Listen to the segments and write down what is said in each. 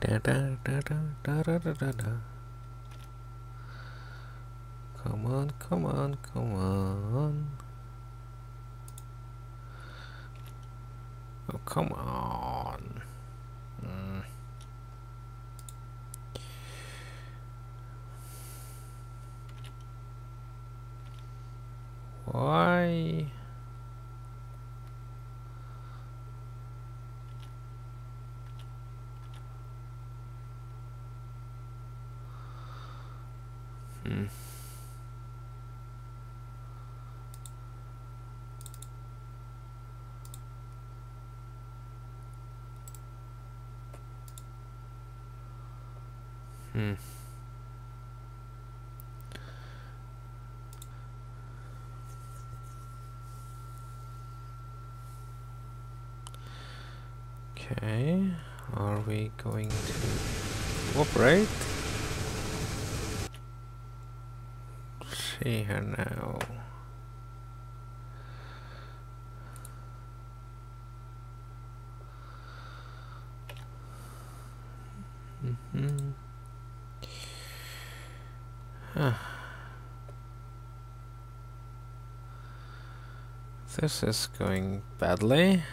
Da, da, da, da, da, da, da, da, da. Come on, come on, come on. Oh, come on. Why? Okay, are we going to operate? See here now. This is going badly.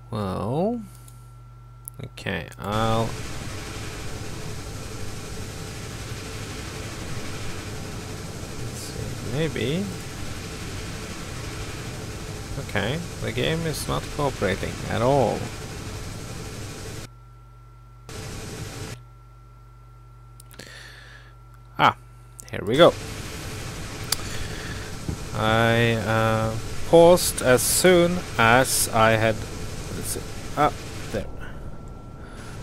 Well, okay, let's see, maybe. Okay, the game is not cooperating at all. Ah, here we go. I paused as soon as I had. Let's see. Ah, there.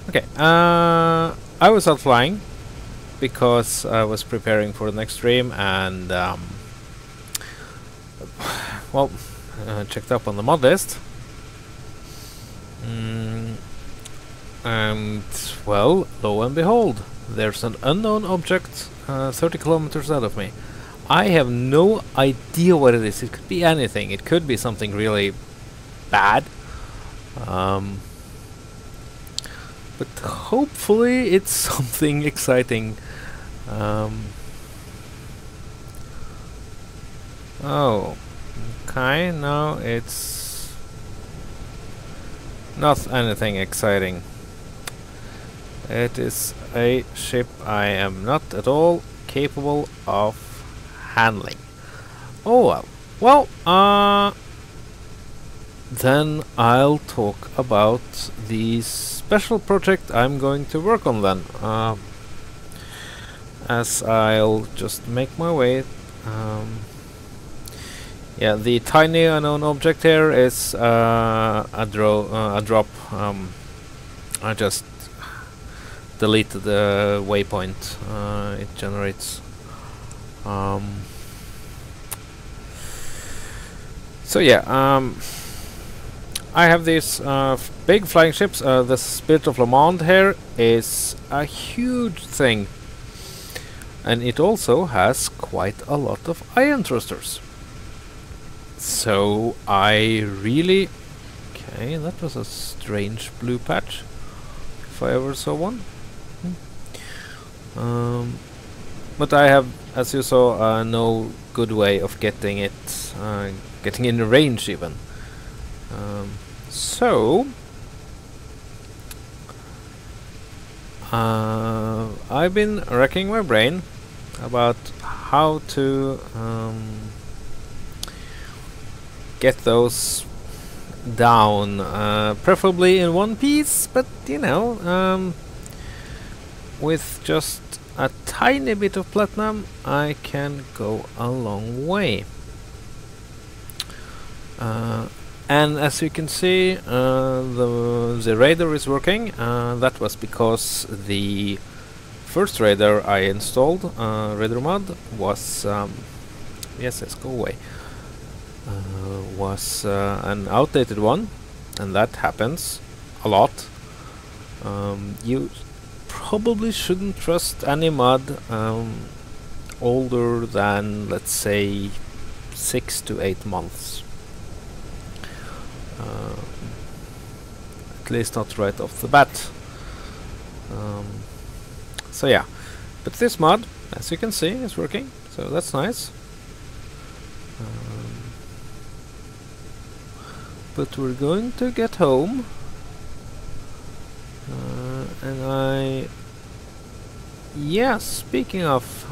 Okay. I was out flying because I was preparing for the next stream and well, checked up on the Modlist. And well, lo and behold, there's an unknown object 30 kilometers out of me. I have no idea what it is. It could be anything. It could be something really bad. But hopefully it's something exciting. Oh, okay. No, it's not anything exciting. It is a ship I am not at all capable of handling. Oh well. Well, then I'll talk about the special project I'm going to work on then. As I'll just make my way. Yeah, the tiny unknown object here is a drop. I just deleted the waypoint it generates. So yeah, I have these big flying ships. The Spirit of Le Monde here is a huge thing, and it also has quite a lot of ion thrusters. So I really... Okay, that was a strange blue patch, if I ever saw one. But I have, as you saw, no good way of getting it, getting in the range even. So I've been racking my brain about how to get those down, preferably in one piece, but you know, with just a tiny bit of platinum I can go a long way. And as you can see, the radar is working. That was because the first radar I installed, Radar Mod, was yes, go away. Was an outdated one, and that happens a lot. You probably shouldn't trust any mod older than, let's say, 6 to 8 months. at least not right off the bat. So yeah, but this mod, as you can see, is working, so that's nice. But we're going to get home, and yeah, speaking of,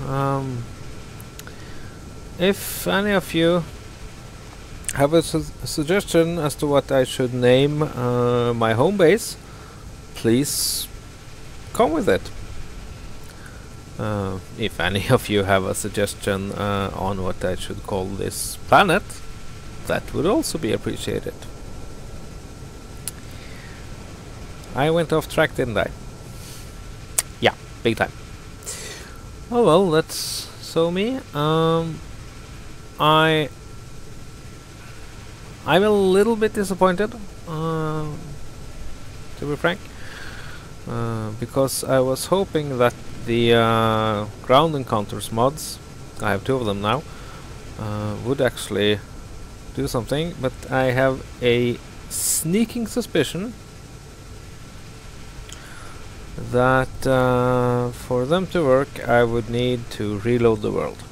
if any of you have a suggestion as to what I should name my home base, please come with it. If any of you have a suggestion on what I should call this planet, that would also be appreciated. I went off track, didn't I? Yeah, big time. Oh well, that's so me. I'm a little bit disappointed, to be frank, because I was hoping that the ground encounters mods, I have 2 of them now, would actually do something, but I have a sneaking suspicion that for them to work I would need to reload the world.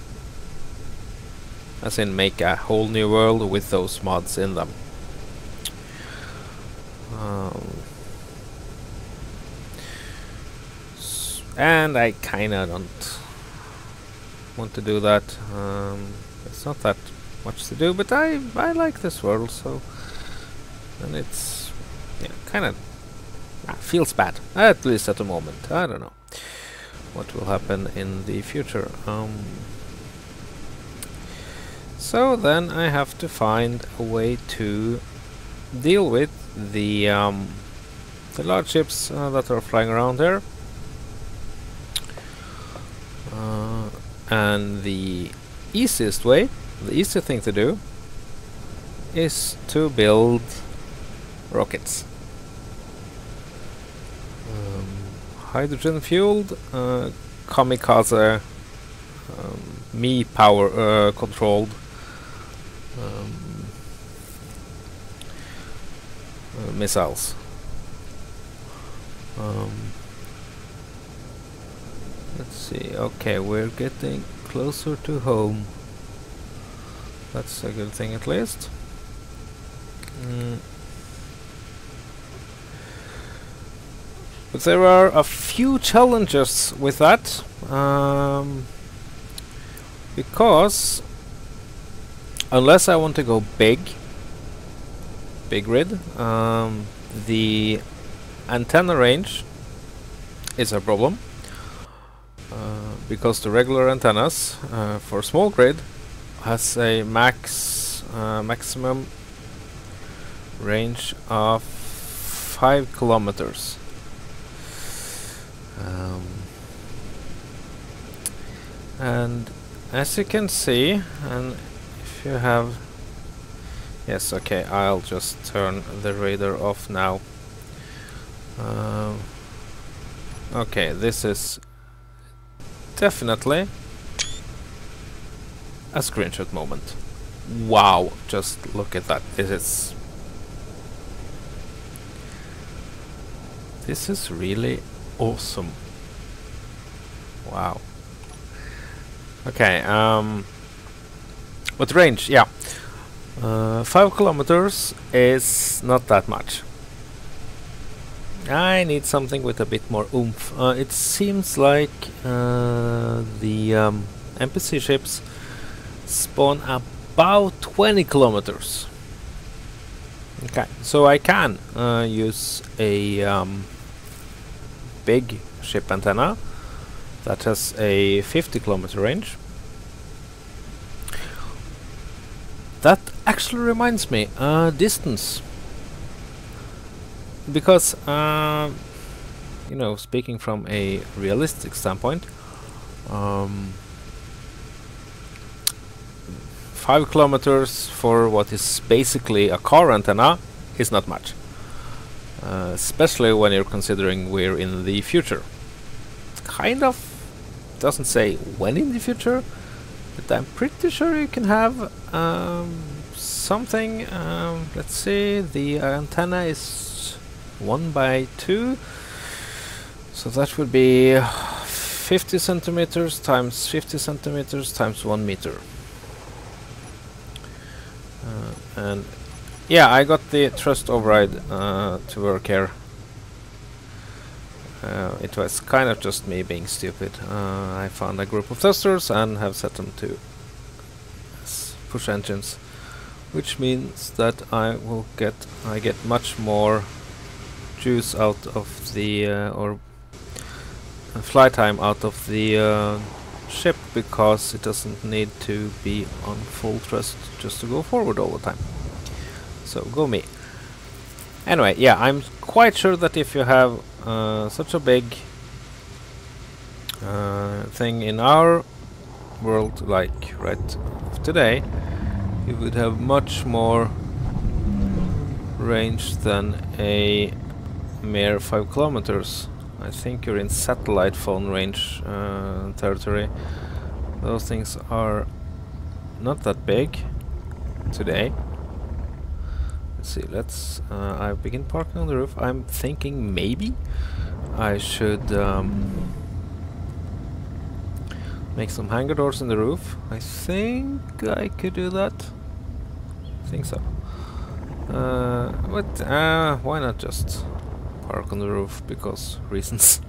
As in make a whole new world with those mods in them. And I kinda don't want to do that. It's not that much to do, but I like this world, so, and it's, yeah, kinda feels bad, at least at the moment. I don't know what will happen in the future. So then I have to find a way to deal with the large ships that are flying around here, and the easiest way, the easiest thing to do, is to build rockets. Hydrogen fueled, kamikaze, me power controlled missiles. Let's see. Okay, we're getting closer to home. That's a good thing, at least. But there are a few challenges with that, because unless I want to go big grid, the antenna range is a problem, because the regular antennas for small grid has a maximum range of 5 kilometers. And as you can see, and if you have, yes, okay, I'll just turn the radar off now. Okay, this is definitely a screenshot moment. Wow, just look at that. This is really awesome. Wow. Okay, but range, yeah. 5 kilometers is not that much. I need something with a bit more oomph. It seems like the NPC ships spawn about 20 kilometers. Okay, so I can use a big ship antenna that has a 50 kilometer range. That actually reminds me, distance. Because, you know, speaking from a realistic standpoint, 5 kilometers for what is basically a car antenna is not much. Especially when you're considering we're in the future. Kind of doesn't say when in the future, but I'm pretty sure you can have something. Let's see, the antenna is 1 by 2. So that would be 50 centimeters times 50 centimeters times 1 meter. And yeah, I got the thrust override to work here. It was kind of just me being stupid. I found a group of testers and have set them to push engines, which means that I get much more juice out of the or fly time out of the ship, because it doesn't need to be on full thrust just to go forward all the time. So go me. Anyway, yeah, I'm quite sure that if you have such a big thing in our world, like right today, you would have much more range than a mere 5 kilometers. I think you're in satellite phone range territory. Those things are not that big today. Let's see, let's I begin parking on the roof. I'm thinking maybe I should make some hangar doors in the roof. I think I could do that. I think so. But why not just park on the roof, because reasons.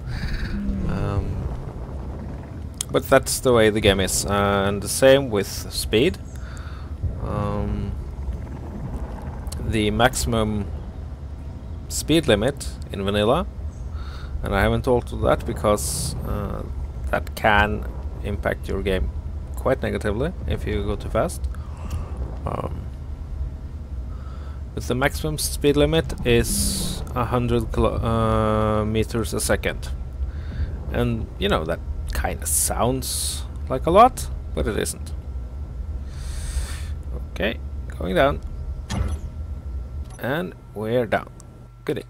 But that's the way the game is, and the same with speed. The maximum speed limit in vanilla, and I haven't altered that because that can impact your game quite negatively if you go too fast. But the maximum speed limit is 100 meters a second, and you know that kind of sounds like a lot, but it isn't. Okay, going down, and we're down. Goodie.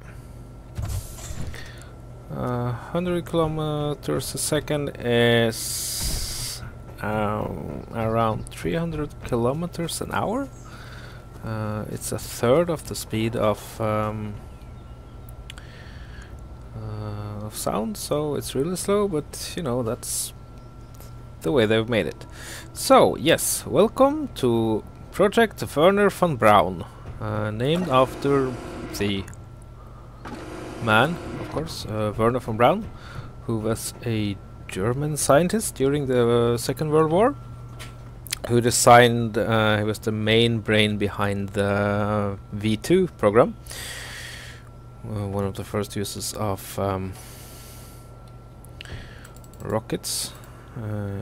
100 kilometers a second is around 300 kilometers an hour. It's a third of the speed of sound, so it's really slow, but you know, that's the way they've made it. So yes, welcome to Project Werner von Braun, named after the man, of course, Werner von Braun, who was a German scientist during the Second World War, who designed, he was the main brain behind the V2 program, one of the first uses of rockets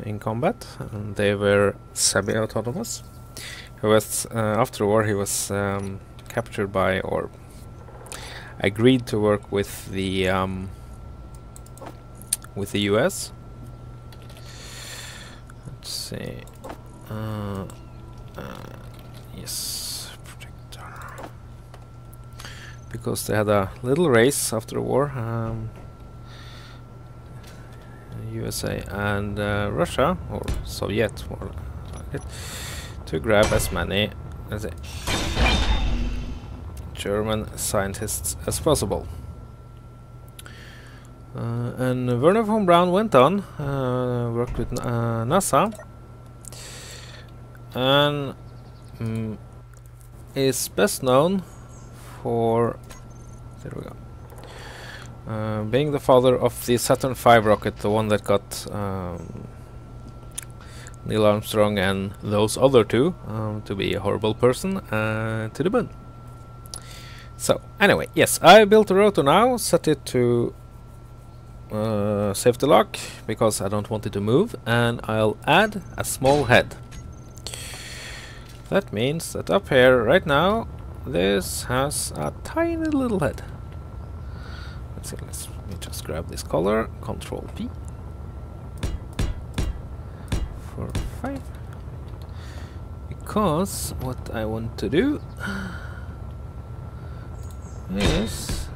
in combat, and they were semi-autonomous. He was, after the war, he was captured by, or agreed to work with the US. Let's see. Yes, projector. Because they had a little race after the war, USA and Russia, or Soviet, more like it, to grab as many as German scientists as possible. And Werner von Braun went on, worked with NASA, and is best known for, there we go, being the father of the Saturn V rocket, the one that got Neil Armstrong and those other two to be a horrible person to the moon. So anyway, yes, I built a rotor now, set it to safety lock because I don't want it to move, and I'll add a small head. That means that up here right now this has a tiny little head. Let's see, let me just grab this color, Control P for 5, because what I want to do is,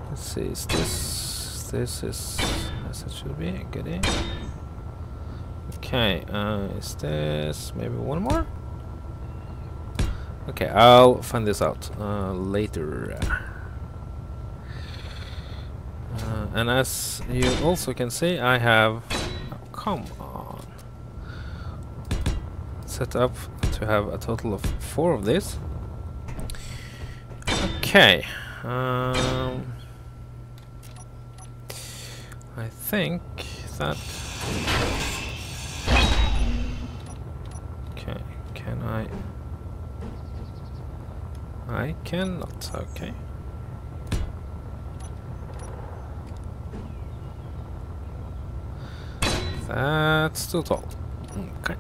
let's see, is this is as it should be. Goodie. Okay, is this maybe one more? Okay, I'll find this out later. And as you also can see, I have... oh, come on. Set up to have a total of 4 of these. Okay. I think that... okay, can I cannot, okay. That's too tall. Okay.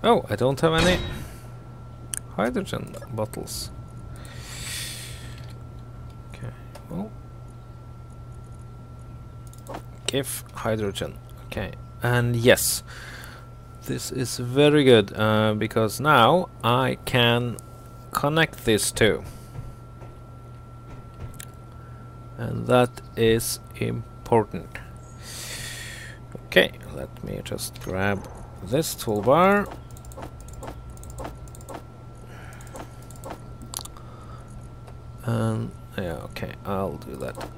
Oh, I don't have any hydrogen bottles. Okay, well, give hydrogen. Okay, and yes, this is very good because now I can connect these two, and that is important. Okay, let me just grab this toolbar. Yeah, okay, I'll do that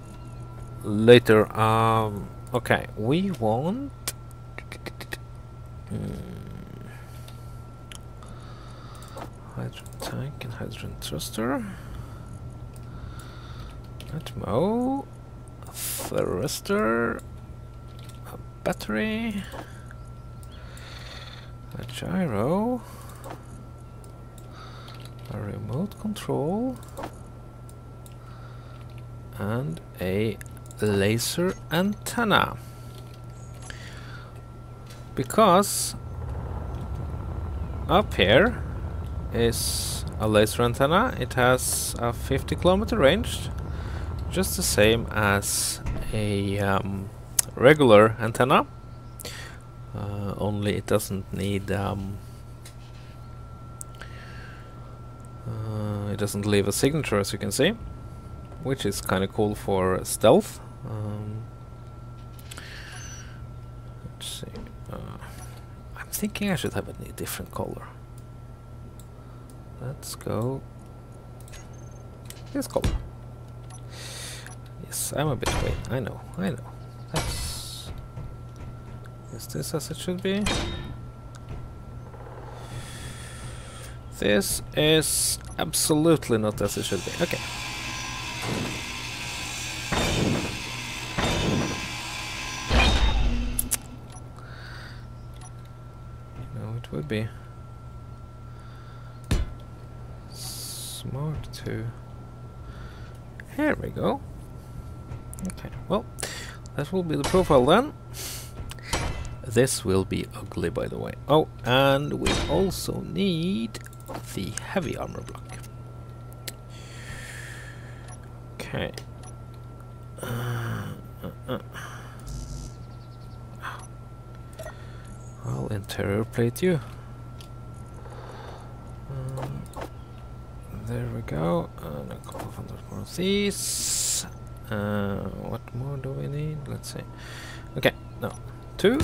later. Okay, we want hydrogen tank and hydrogen thruster, Atmo, a thruster, a battery, a gyro, a remote control, and a laser antenna. Because up here is a laser antenna. It has a 50-kilometer range, just the same as a regular antenna, only it doesn't need it doesn't leave a signature, as you can see, which is kind of cool for stealth. Let's see. I'm thinking I should have a different color. Let's go this color. Yes, I'm a bit late. I know. That's... is this as it should be? This is absolutely not as it should be. Okay. No, it would be smart to... here we go. Okay, well, that will be the profile then. This will be ugly, by the way. Oh, and we also need the heavy armor block. Okay. I'll interior plate you. There we go. And a couple of hundred more of these. What more do we need? Let's see. Okay, no. 2.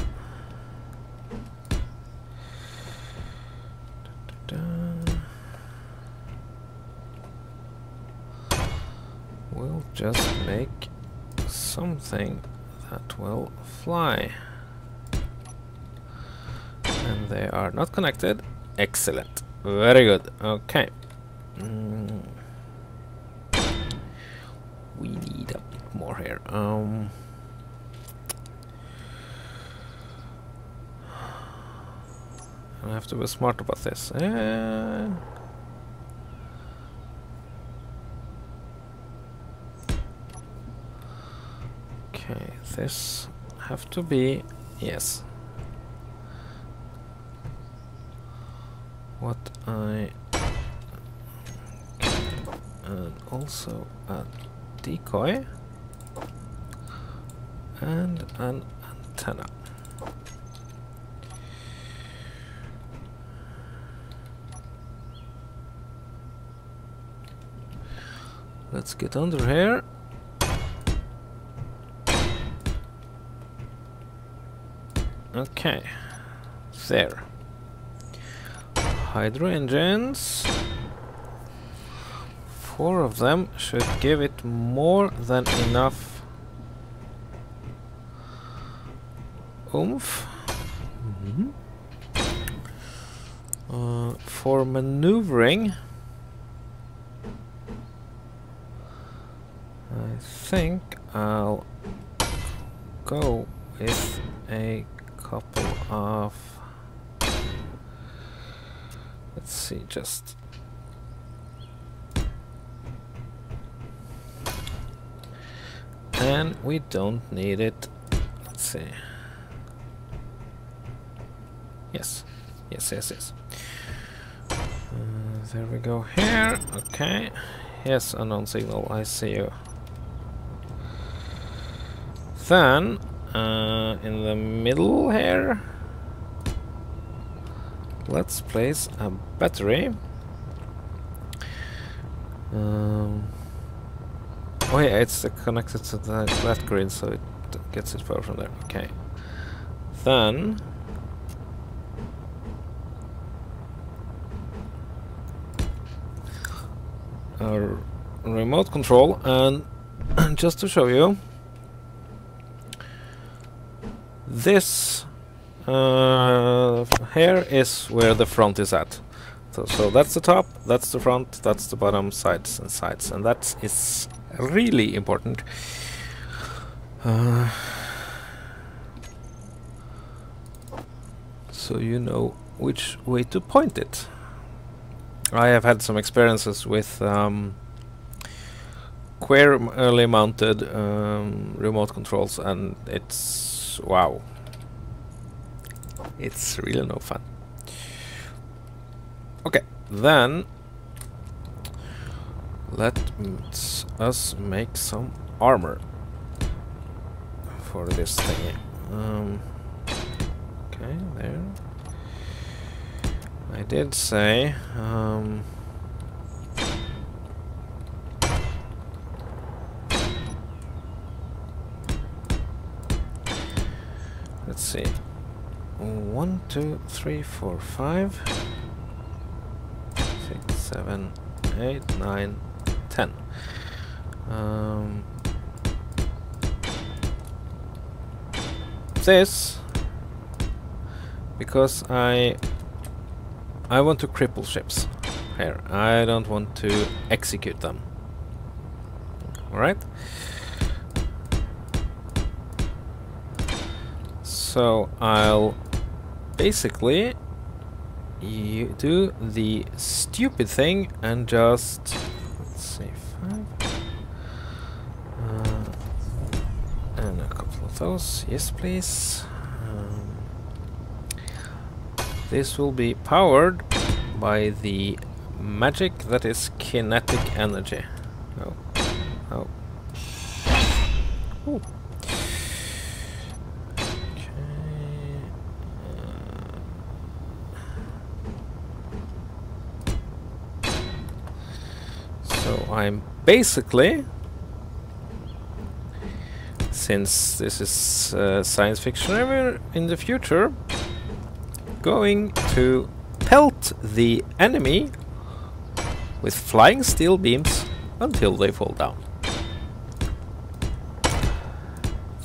We'll just make something that will fly. And they are not connected. Excellent. Very good. Okay. We need a bit more here. I have to be smart about this. Okay, this have to be, yes. What I... and also a decoy and an antenna. Let's get under here Okay. There. Hydro engines. 4 of them should give it more than enough oomph. For maneuvering, I think I'll go with a couple of, let's see, just and we don't need it. Let's see. Yes. There we go here. Okay. Yes, unknown signal. I see you. Then, in the middle here, let's place a battery. Oh yeah, it's connected to that grid, so it gets its power from there. Okay. Then our remote control, and just to show you, this here is where the front is at. So that's the top, that's the front, that's the bottom, sides, and that is really important. So you know which way to point it. I have had some experiences with queerly mounted remote controls, and it's wow. It's really no fun. Okay, then let us make some armor for this thingy. Okay, there. I did say let's see. 1, 2, 3, 4, 5, 6, 7, 8, 9, 10. This because I want to cripple ships here. I don't want to execute them. Alright? So I'll basically do the stupid thing and just, let's see, 5 and a couple of those. Yes, please. This will be powered by the magic that is kinetic energy. Oh. Oh. Ooh. So I'm basically, since this is science fiction ever in the future, going to pelt the enemy with flying steel beams until they fall down.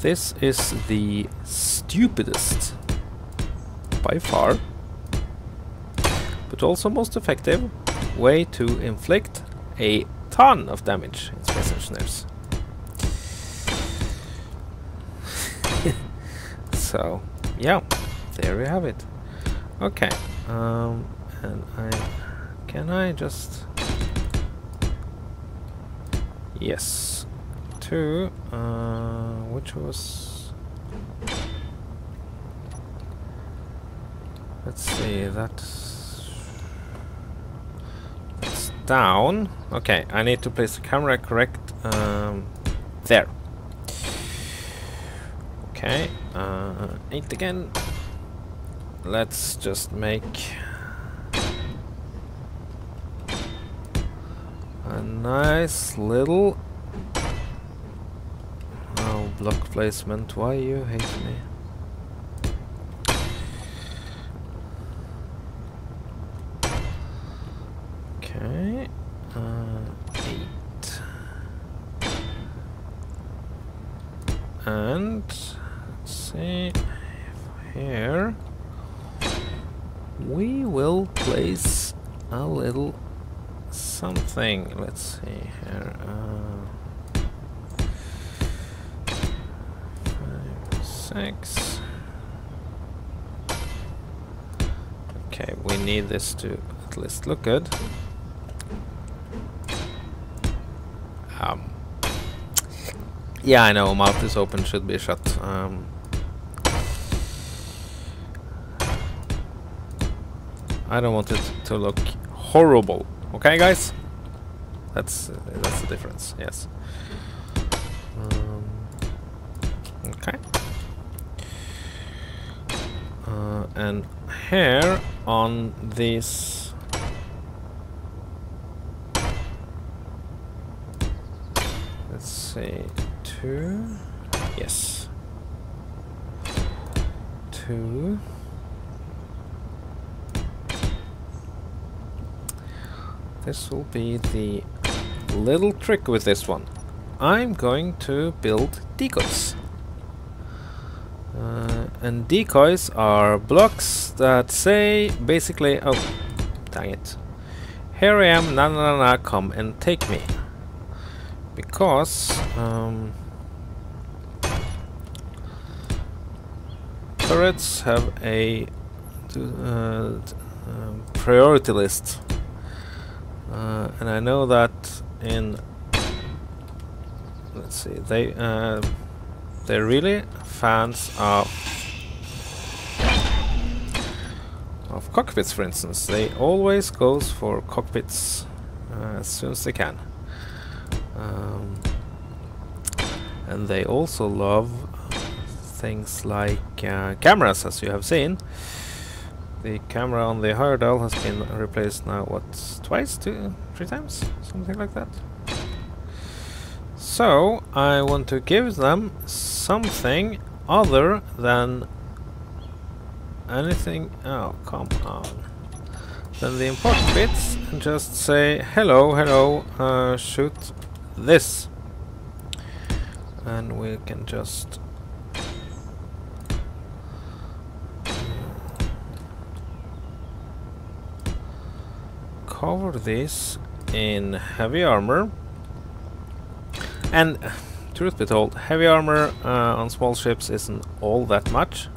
This is the stupidest by far, but also most effective way to inflict a ton of damage in Space Engineers. So, yeah, there we have it. Okay, and can I just, yes, 2, which was, let's see, that's down. Okay, I need to place the camera correct, there. Okay, 8 again. Let's just make a nice little block placement. Why you hate me? Okay. 8. And let's see, here we will place a little something. Let's see here. 5, 6. Okay, we need this to at least look good. Yeah, I know, mouth is open, should be shut. I don't want it to look horrible. Okay, guys? That's the difference, yes. Okay. And here on this, let's see, 2, yes, 2. This will be the little trick with this one. I'm going to build decoys. And decoys are blocks that say basically, oh, dang it. Here I am, na na na, come and take me. Because turrets have a priority list. And I know that in, let's see, they're really fans of cockpits, for instance. They always goes for cockpits as soon as they can. And they also love things like cameras, as you have seen. The camera on the Heyerdahl has been replaced now, what, twice, 2, 3 times? Something like that. So, I want to give them something other than anything, oh, come on, than the important bits, and just say, hello, hello, shoot this. And we can just cover this in heavy armor. And truth be told, heavy armor on small ships isn't all that much,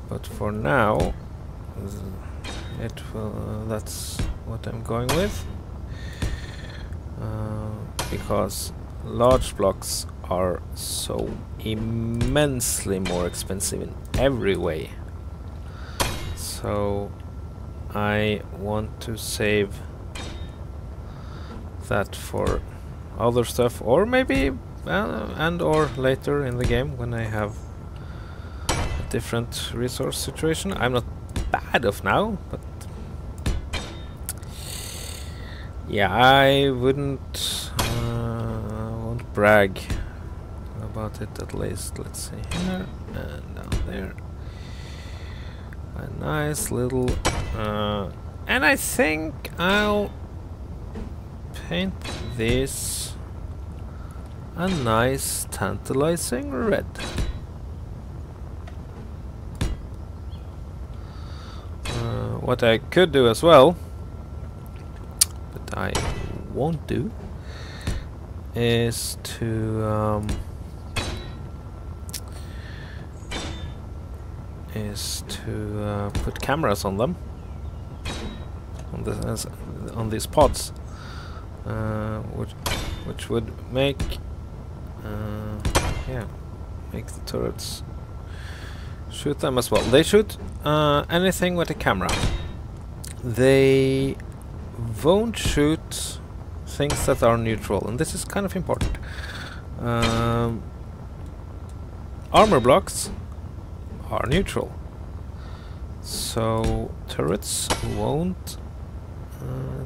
but for now it will, that's what I'm going with, because large blocks are so immensely more expensive in every way. So I want to save that for other stuff, or maybe and or later in the game when I have a different resource situation. I'm not bad off now, but yeah, I won't brag about it, at least. Let's see here and down there. A nice little and I think I'll paint this a nice tantalizing red. What I could do as well, but I won't do, is to put cameras on them, on these pods, which would make make the turrets shoot them as well. They shoot anything with a camera. They won't shoot things that are neutral, and this is kind of important. Armor blocks are neutral, so turrets won't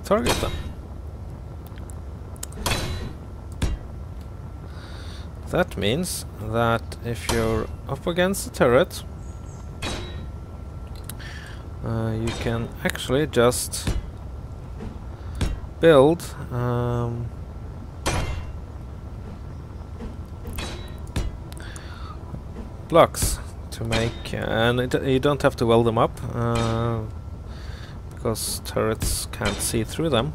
target them. That means that if you're up against the turret, you can actually just build blocks to make, and you don't have to weld them up because turrets can't see through them.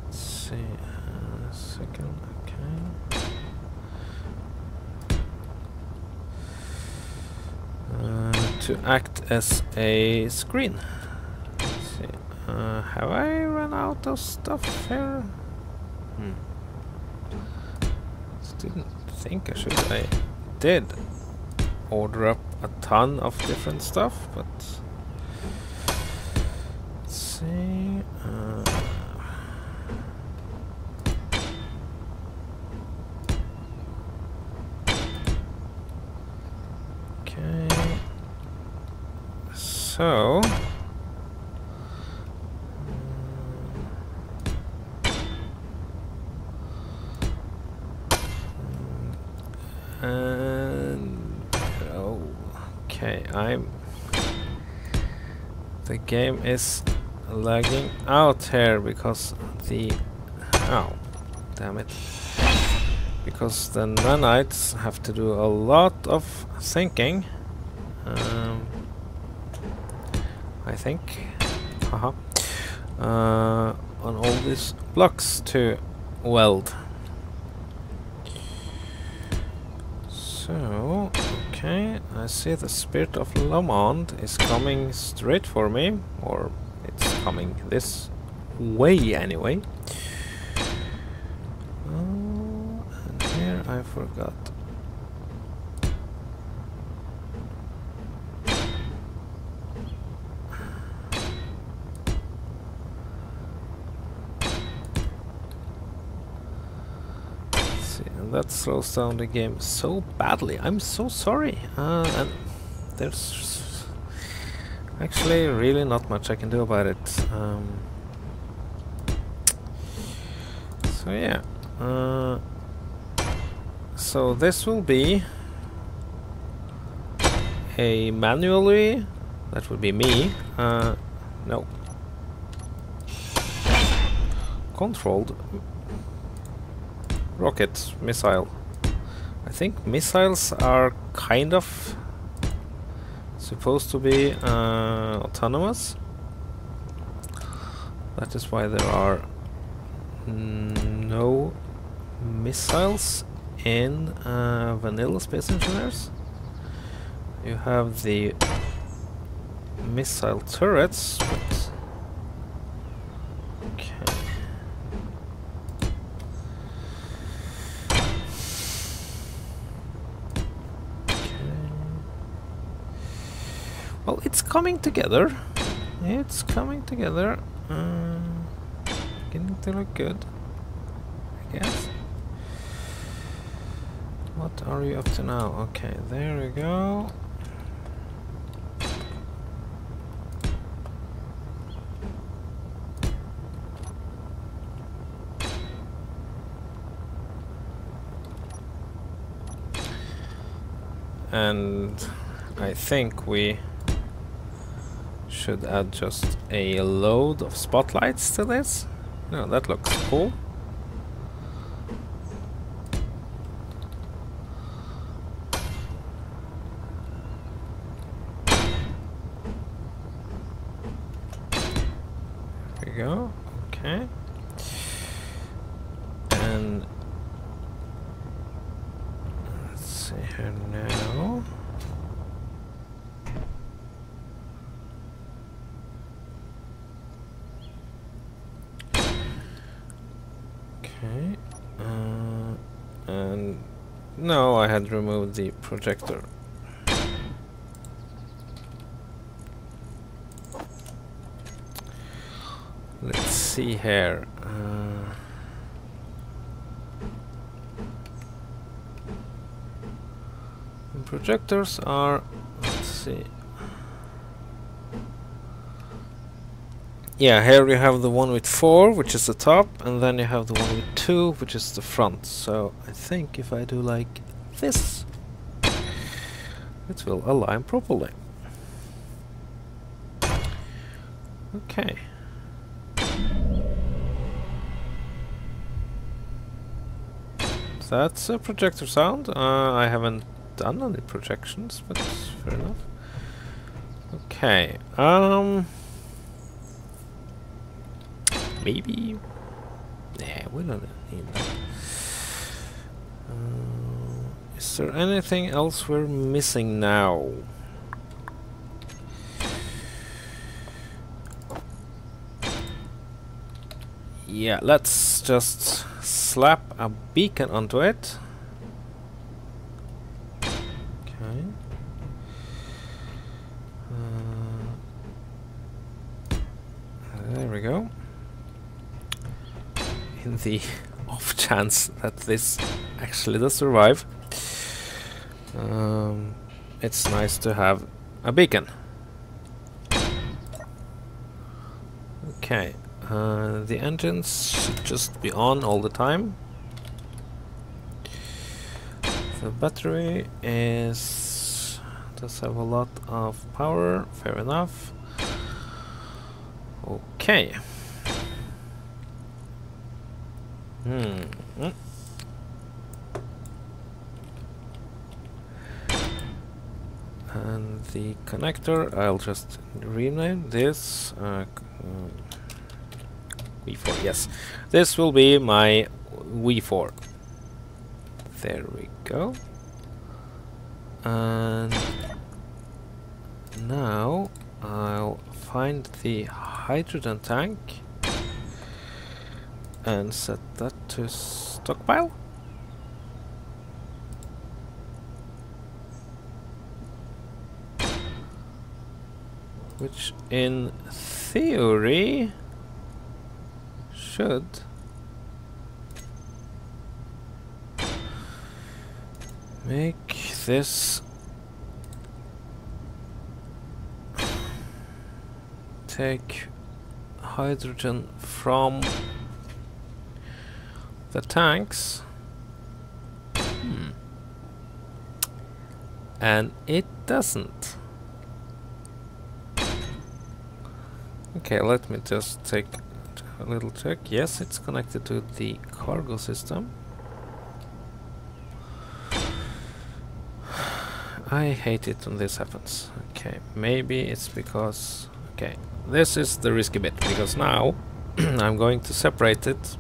Let's see, a second, okay. To act as a screen. Let's see, have I run out of stuff here? Didn't think I should. I did order up a ton of different stuff, but let's see. Okay, so okay, the game is lagging out here because damn it, because the nanites have to do a lot of thinking, I think, on all these blocks to weld. So, okay, I see the Spirit of Lamond is coming straight for me, or it's coming this way anyway. And here I forgot. That slows down the game so badly. I'm so sorry. And there's actually really not much I can do about it. So yeah. So this will be a manually. That would be me. No. Controlled rocket missile. I think missiles are kind of supposed to be autonomous. That is why there are no missiles in vanilla Space Engineers. You have the missile turrets, but well, it's coming together. It's coming together. Beginning to look good, I guess. What are you up to now? Okay, there we go. And I think we should add just a load of spotlights to this. No, that looks cool. There we go. Okay. And let's see here now. And no, I had removed the projector. Let's see here. Projectors are, let's see. Yeah, here you have the one with 4, which is the top, and then you have the one with 2, which is the front. So I think if I do like this, it will align properly. Okay. That's a projector sound. I haven't done any projections, but fair enough. Okay. Maybe. Nah, we don't need that. Is there anything else we're missing now? Yeah, let's just slap a beacon onto it. Okay. There we go. In the off chance that this actually does survive, it's nice to have a beacon. Okay. The engines should just be on all the time. The battery does have a lot of power, fair enough. Okay. And the connector, I'll just rename this V4, yes. This will be my V4. There we go. And now I'll find the hydrogen tank and set that to stockpile. Which in theory should make this take hydrogen from the tanks. And it doesn't. Okay, let me just take a little check. Yes, it's connected to the cargo system. I hate it when this happens. Okay, maybe it's because... Okay, this is the risky bit, because now I'm going to separate it.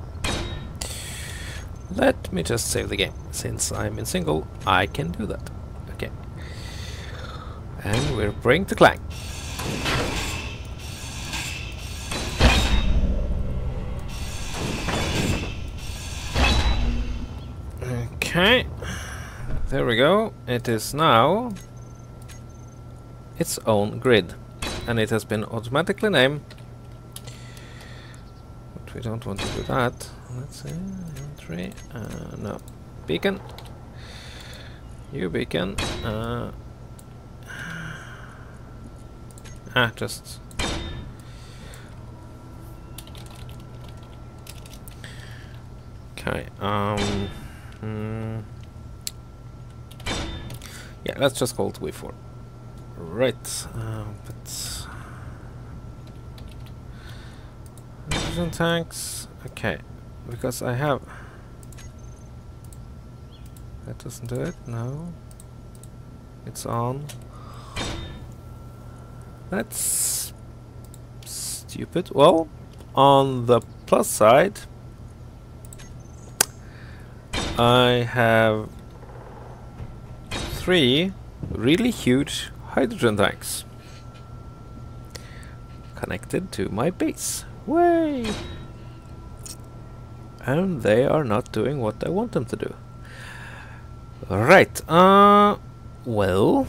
Let me just save the game. Since I'm in single, I can do that. Okay. And we're bring to clank. Okay, there we go. It is now its own grid, and it has been automatically named. But we don't want to do that. Let's see, entry. No, beacon. You beacon. Just. Okay. Yeah, let's just call it V4. Right, but hydrogen tanks. Okay, because I have. That doesn't do it. No, it's on. That's stupid. Well, on the plus side, I have 3 really huge hydrogen tanks connected to my base. Way! And they are not doing what I want them to do. Right, well...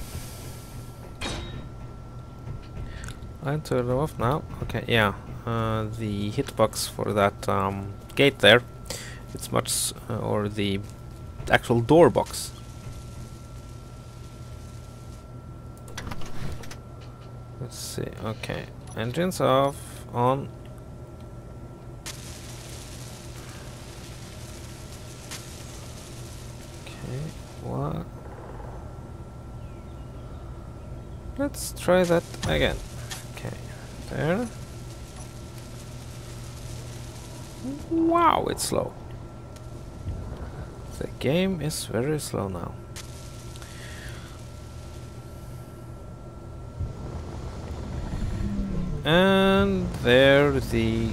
I turn them off now. Okay, yeah. The hitbox for that gate there, it's much... or the actual door box. Let's see, okay. Engines off, on. Okay, what? Let's try that again. Okay, there. Wow, it's slow. The game is very slow now. And there the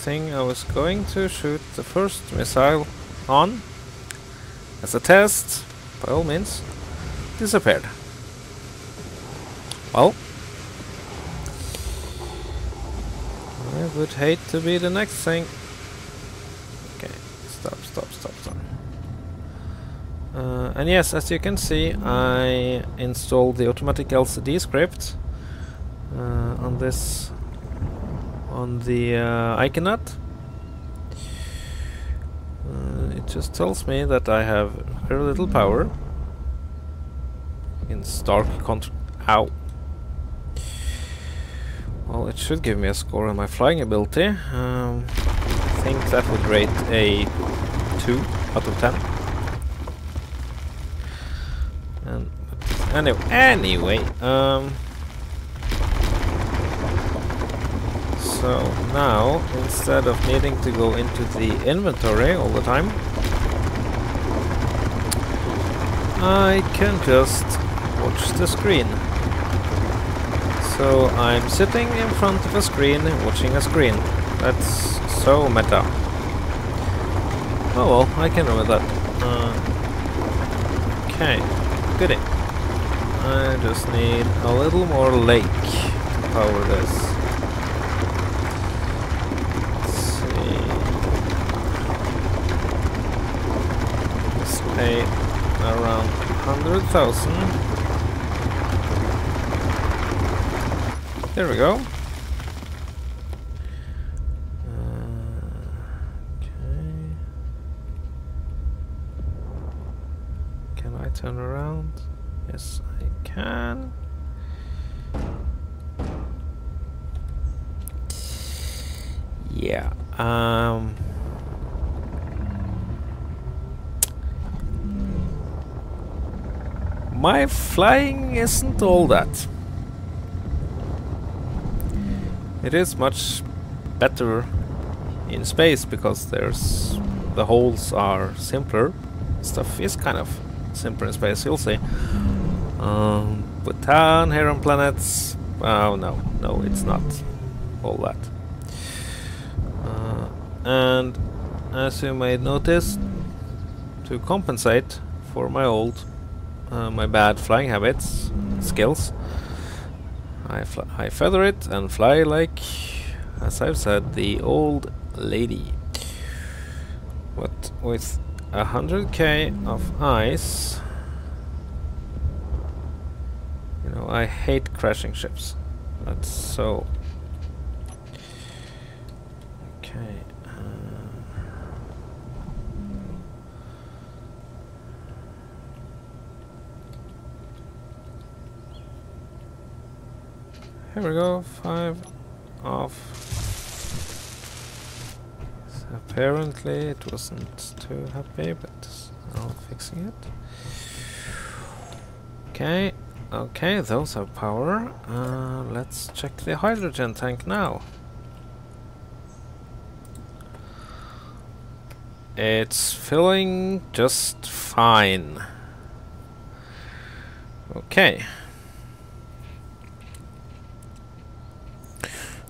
thing I was going to shoot the first missile on as a test, by all means, disappeared. Well, I would hate to be the next thing. Okay, stop. And yes, as you can see, I installed the automatic LCD script on this, on the Eikesters. It just tells me that I have very little power in stark Ow. Well, it should give me a score on my flying ability. I think that would rate a 2 out of 10. And anyway, so now, instead of needing to go into the inventory all the time, I can just watch the screen. So I'm sitting in front of a screen, watching a screen. That's so meta. Oh well, I can remember that. Okay, goodie. I just need a little more lake to power this. Let's see. Let's pay around 100,000. There we go. Okay. Can I turn around? Yes, I can. Yeah. My flying isn't all that. It is much better in space because there's the holes are simpler. Stuff is kind of simpler in space, you'll see. But down here on planets, oh no, it's not all that. And as you may notice, to compensate for my my bad flying habits, skills, I feather it and fly like, as I've said, the old lady. But with 100k of ice, you know, I hate crashing ships. That's so... Okay. Here we go, 5 off. So apparently it wasn't too happy, but I'm fixing it. Okay, okay, those have power. Let's check the hydrogen tank now. It's filling just fine. Okay.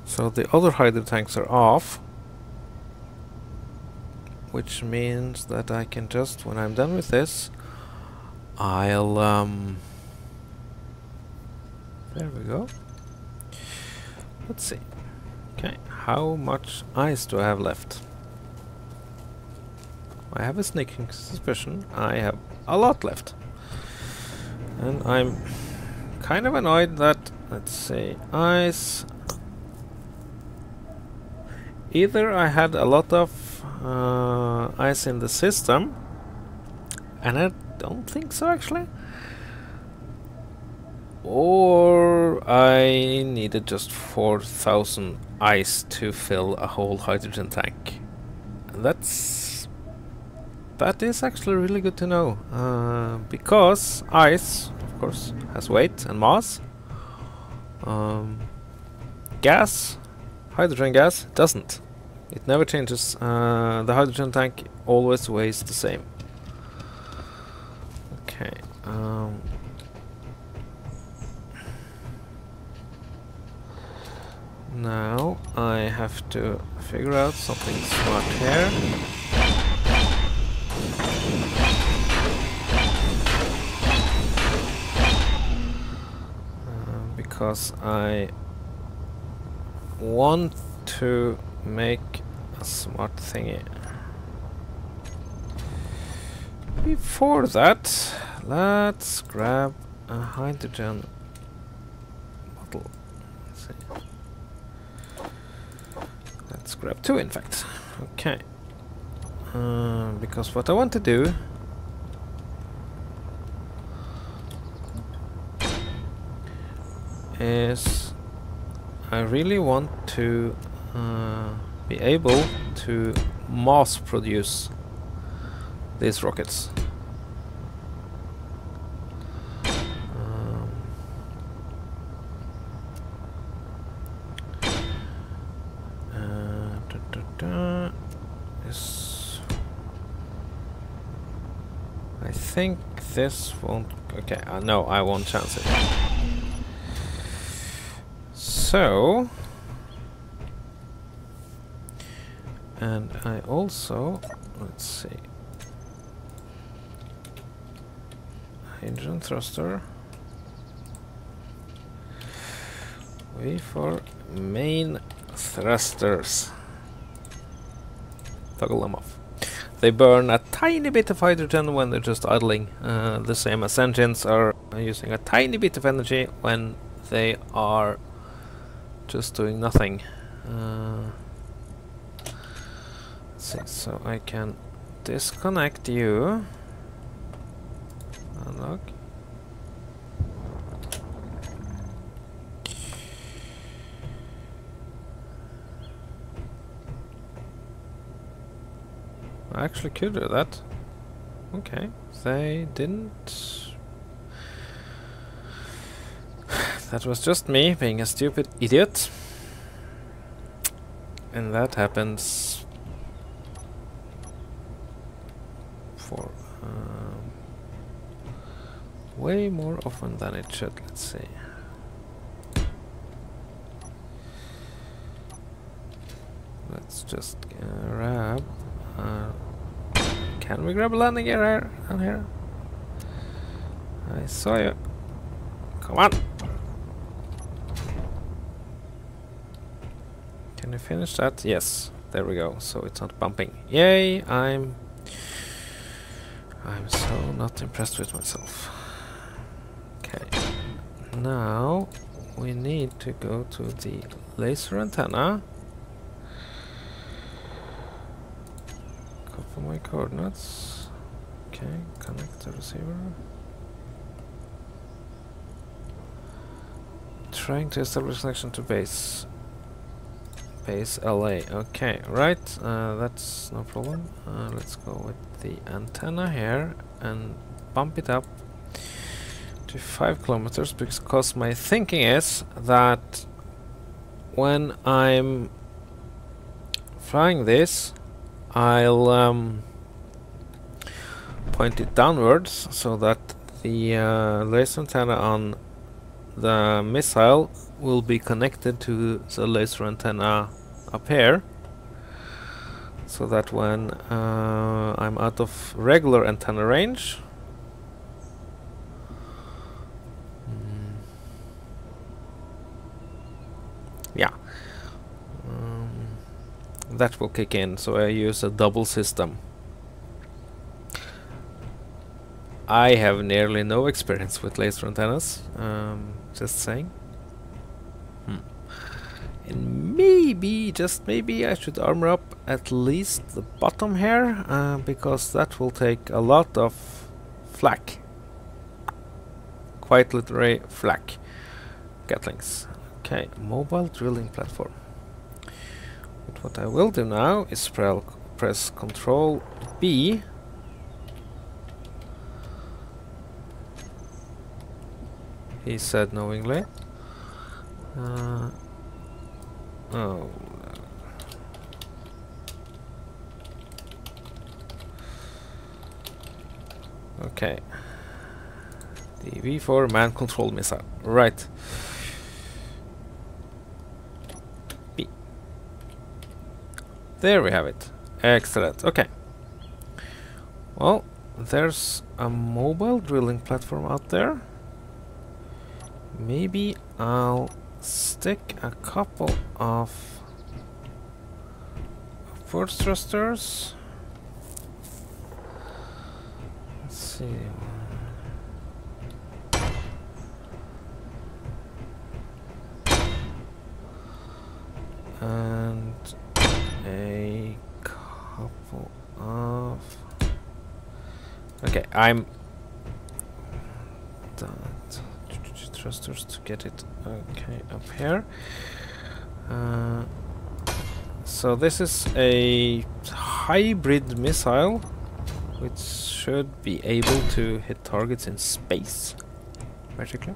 So the other hydro tanks are off, which means that I can just, when I'm done with this, I'll there we go. Let's see. Okay, how much ice do I have left? I have a sneaking suspicion I have a lot left. And I'm kind of annoyed that, let's see, ice. Either I had a lot of ice in the system, and I don't think so actually, or I needed just 4,000 ice to fill a whole hydrogen tank. And that is actually really good to know, because ice, of course, has weight and mass. Gas, hydrogen gas, doesn't. It never changes. The hydrogen tank always weighs the same. Okay. Now I have to figure out something smart here. Because I want to make a smart thingy. Before that, let's grab a hydrogen bottle. Let's see. Let's grab two, in fact. Okay. Because what I want to do is I really want to be able to mass produce these rockets. I think this won't. Okay, no, I won't chance it. So, and I also, let's see, hydrogen thruster, way for main thrusters, toggle them off. They burn a tiny bit of hydrogen when they're just idling, the same as engines are using a tiny bit of energy when they are just doing nothing. Let's see, so I can disconnect you. Unlock. I actually could do that. Okay, they didn't. That was just me being a stupid idiot. And that happens for way more often than it should. Let's see. Let's just grab. Can we grab a landing gear down here? I saw you. Come on. Can you finish that? Yes. There we go. So it's not bumping. Yay! I'm so not impressed with myself. Okay. Now we need to go to the laser antenna. Copy my coordinates. Okay, connect the receiver. Trying to establish connection to base. Base LA. Okay, right. That's no problem. Let's go with the antenna here and bump it up to 5 kilometers, because my thinking is that when I'm flying this, I'll point it downwards so that the laser antenna on the missile will be connected to the laser antenna up here, so that when I'm out of regular antenna range, yeah, that will kick in. So I use a double system. I have nearly no experience with laser antennas, just saying. And maybe, just maybe, I should armor up at least the bottom here, because that will take a lot of flak. Quite literally flak. Gatlings. Okay, mobile drilling platform. But what I will do now is press Control B. He said knowingly. Oh. Okay. The V4 man-controlled missile. Right. B. There we have it. Excellent. Okay. Well, there's a mobile drilling platform out there. Maybe I'll stick a couple of force thrusters. Let's see. And a couple of... Okay, I'm... thrusters to get it up here. So this is a hybrid missile which should be able to hit targets in space, basically.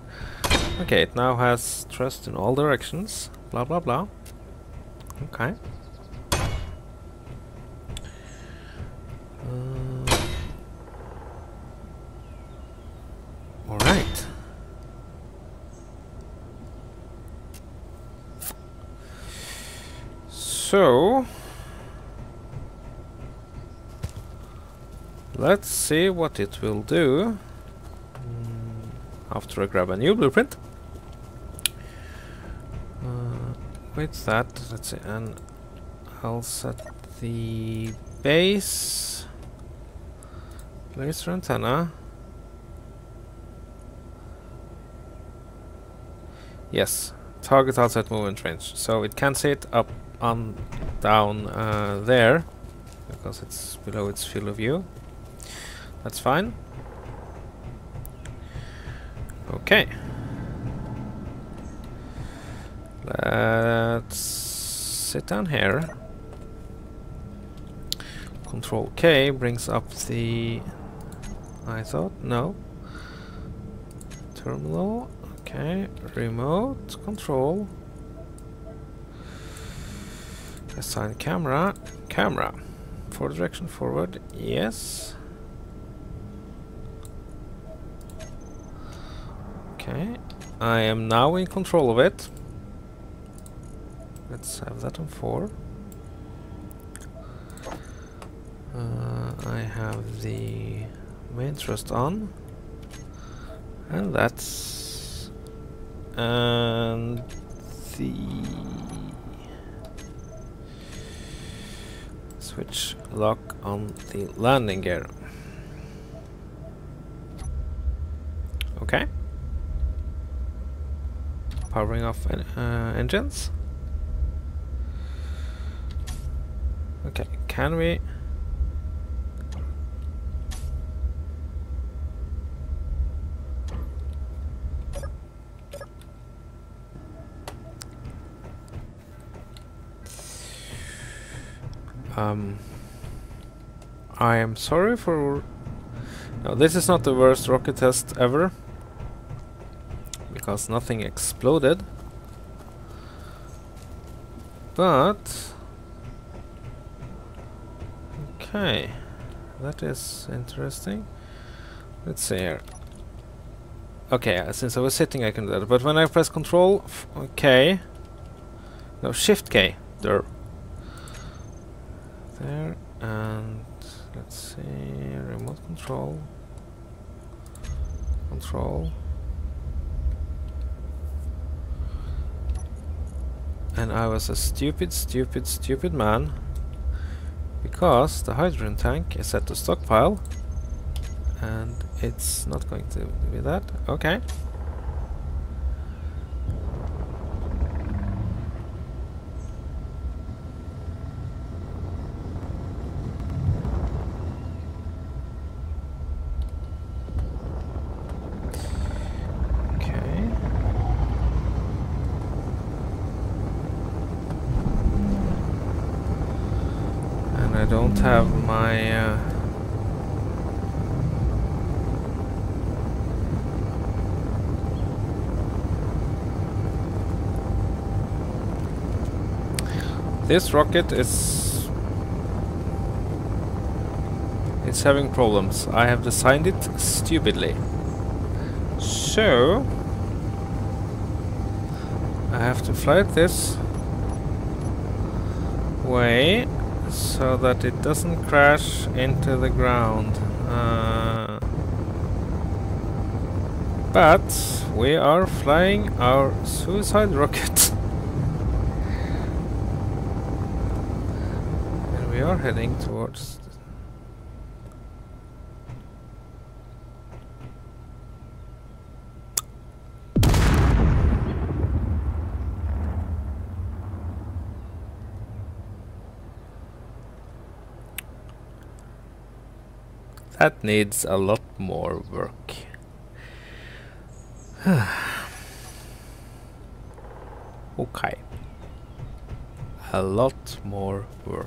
Okay, it now has thrust in all directions, blah blah blah. Okay. Alright. So let's see what it will do after I grab a new blueprint. With that, let's see, and I'll set the base laser antenna. Yes, target outside movement range, so it can't see it up on down there because it's below its field of view. That's fine. Okay. Let's sit down here. Control K brings up the... I thought, no. Terminal. Okay. Remote control. Assign camera. Camera. Forward direction forward. Yes. Okay. I am now in control of it. Let's have that on 4. I have the main thrust on. And that's... And the... switch lock on the landing gear. Okay. Powering off engines. Okay, can we... I am sorry for... No, this is not the worst rocket test ever, because nothing exploded. But... Okay, that is interesting. Let's see here. Okay, since I was sitting I can do that, but when I press Control K... No, Shift K. There, and let's see, remote control. Control. And I was a stupid man, because the hydrogen tank is set to stockpile, and it's not going to be that. Okay. I don't have my this rocket is It's having problems. I have designed it stupidly. So I have to fly it this way so that it doesn't crash into the ground. But we are flying our suicide rocket. And we are heading towards... That needs a lot more work. Okay. A lot more work.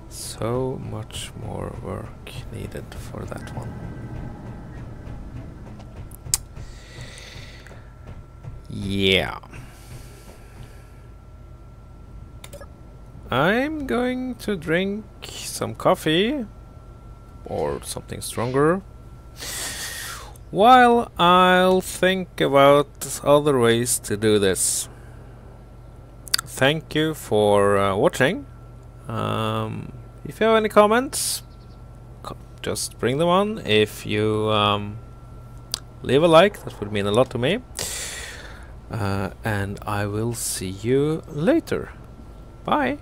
So much more work needed for that one. Yeah. I'm going to drink some coffee or something stronger while I'll think about other ways to do this. Thank you for watching. If you have any comments, just bring them on. If you leave a like, that would mean a lot to me. And I will see you later. Bye.